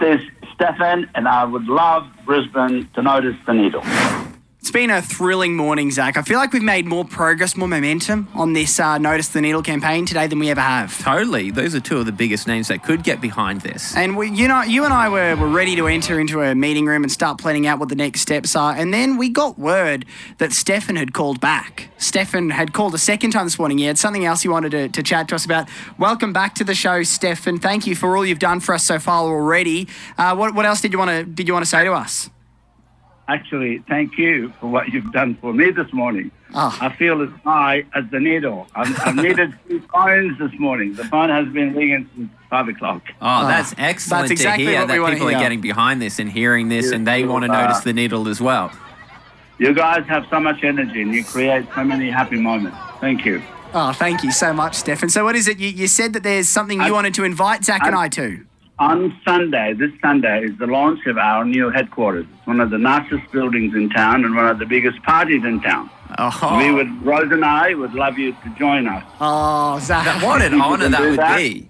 This is Stefan, and I would love Brisbane to notice the needle. It's been a thrilling morning, Zach. I feel like we've made more progress, more momentum on this Notice the Needle campaign today than we ever have. Totally. Those are two of the biggest names that could get behind this. And you and I were ready to enter into a meeting room and start planning out what the next steps are. And then we got word that Stefan had called back. Stefan had called a second time this morning. He had something else he wanted to chat to us about. Welcome back to the show, Stefan. Thank you for all you've done for us so far already. What else did you want to say to us? Actually, thank you for what you've done for me this morning. Oh. I feel as high as the needle. I've needed 2 phones this morning. The phone has been ringing since 5 o'clock. Oh, that's excellent That's exactly to hear what we that wanna people hear. are getting behind this and hearing this and they want to notice the needle as well. You guys have so much energy and you create so many happy moments. Thank you. Oh, thank you so much, Stefan. So what is it? You said that there's something you wanted to invite Zach and I to. On Sunday, this Sunday, is the launch of our new headquarters. It's one of the nicest buildings in town and one of the biggest parties in town. Oh. Rose and I would love you to join us. Oh, Zach. What an honour that would be.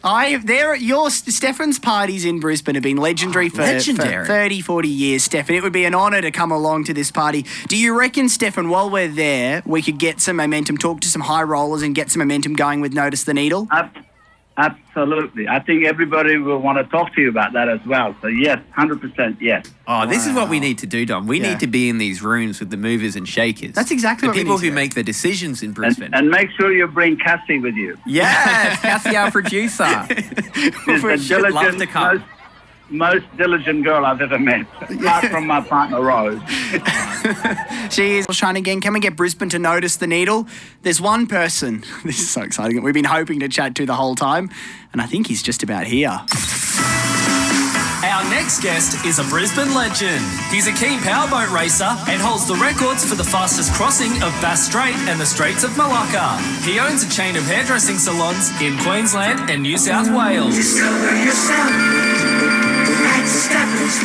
Stefan's parties in Brisbane have been legendary for 30, 40 years, Stefan. It would be an honour to come along to this party. Do you reckon, Stefan, while we're there, we could get some momentum, talk to some high rollers and get some momentum going with Notice the Needle? Absolutely. I think everybody will want to talk to you about that as well. So, yes, 100% yes. Oh, this is what we need to do, Dom. We need to be in these rooms with the movers and shakers. That's exactly what we need the people to who do. make the decisions in Brisbane. And make sure you bring Cassie with you. Yeah, Cassie, our producer. She's the She'd love to come. most diligent girl I've ever met, apart from my partner, Rose. She is trying again. Can we get Brisbane to notice the needle? There's one person, this is so exciting, that we've been hoping to chat to the whole time, and I think he's just about here. Our next guest is a Brisbane legend. He's a keen powerboat racer and holds the records for the fastest crossing of Bass Strait and the Straits of Malacca. He owns a chain of hairdressing salons in Queensland and New South Wales. Discover yourself.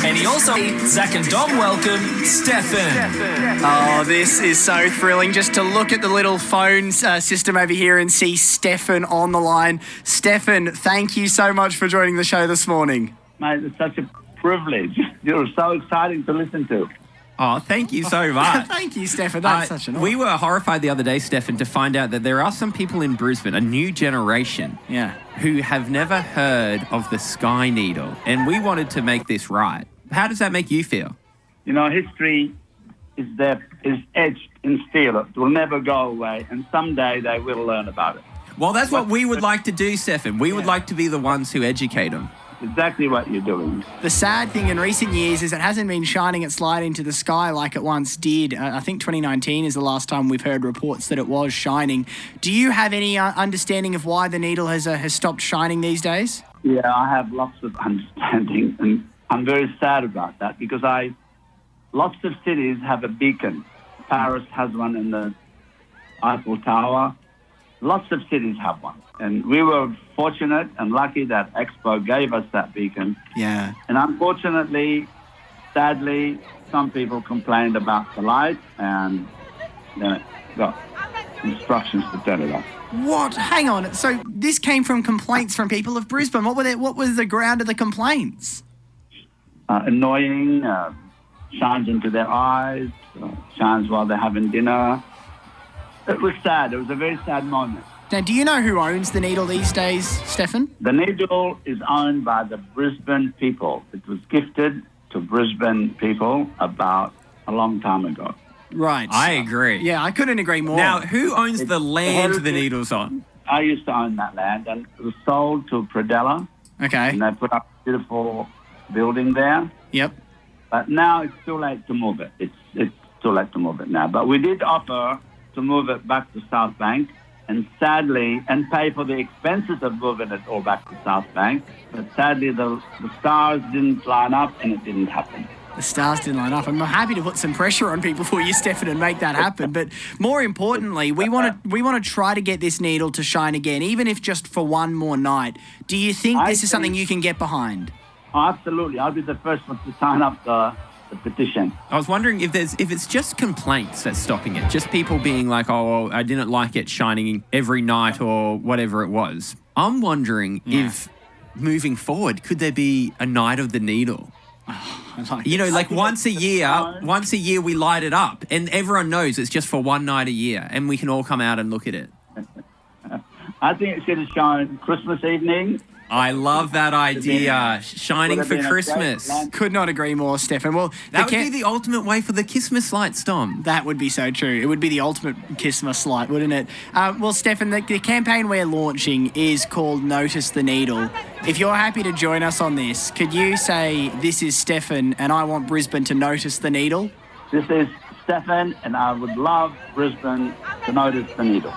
And he also, Zach and Dom welcome Stefan. Oh, this is so thrilling just to look at the little phone system over here and see Stefan on the line. Stefan, thank you so much for joining the show this morning. Mate, it's such a privilege. You're so exciting to listen to. Oh, thank you so much. Thank you, Stefan. That's such an honor. We were horrified the other day, Stefan, to find out that there are some people in Brisbane, a new generation, who have never heard of the Skyneedle, and we wanted to make this right. How does that make you feel? You know, history is etched in steel. It will never go away, and someday they will learn about it. Well, that's what we would like to do, Stefan. We would like to be the ones who educate them. Exactly what you're doing. The sad thing in recent years is it hasn't been shining its light into the sky like it once did. I think 2019 is the last time we've heard reports that it was shining. Do you have any understanding of why the needle has stopped shining these days? Yeah, I have lots of understanding, and I'm very sad about that because lots of cities have a beacon. Paris has one in the Eiffel Tower. Lots of cities have one. And we were fortunate and lucky that Expo gave us that beacon. Yeah. And unfortunately, sadly, some people complained about the light and got instructions to turn it off. What? Hang on. So this came from complaints from people of Brisbane. What was the ground of the complaints? Annoying, shines into their eyes, shines while they're having dinner. It was sad. It was a very sad moment. Now, do you know who owns the needle these days, Stefan? The needle is owned by the Brisbane people. It was gifted to Brisbane people about a long time ago. Right. I agree. Yeah, I couldn't agree more. Now, who owns the land the needle's on? I used to own that land, and it was sold to Predella. Okay. And they put up a beautiful building there. Yep. But now it's too late to move it. It's too late to move it now. But we did offer to move it back to South Bank, and sadly, and pay for the expenses of moving it all back to South Bank. But sadly, the stars didn't line up, and it didn't happen. The stars didn't line up. I'm happy to put some pressure on people for you, Stefan, and make that happen. But more importantly, we want to try to get this needle to shine again, even if just for one more night. Do you think this is something you can get behind? Absolutely. I'll be the first one to sign up the petition. I was wondering if it's just complaints that's stopping it, just people being like, oh, I didn't like it shining every night or whatever it was. I'm wondering if moving forward, could there be a night of the needle? Once a year we light it up and everyone knows it's just for one night a year and we can all come out and look at it. I think it should have shown Christmas evening. I love that idea. Shining for Christmas. Could not agree more, Stefan. Well, that would be the ultimate way for the Christmas lights, Dom. That would be so true. It would be the ultimate Christmas light, wouldn't it? Well, Stefan, the campaign we're launching is called Notice the Needle. If you're happy to join us on this, could you say, "This is Stefan and I want Brisbane to notice the needle"? This is Stefan and I would love Brisbane to notice the needle.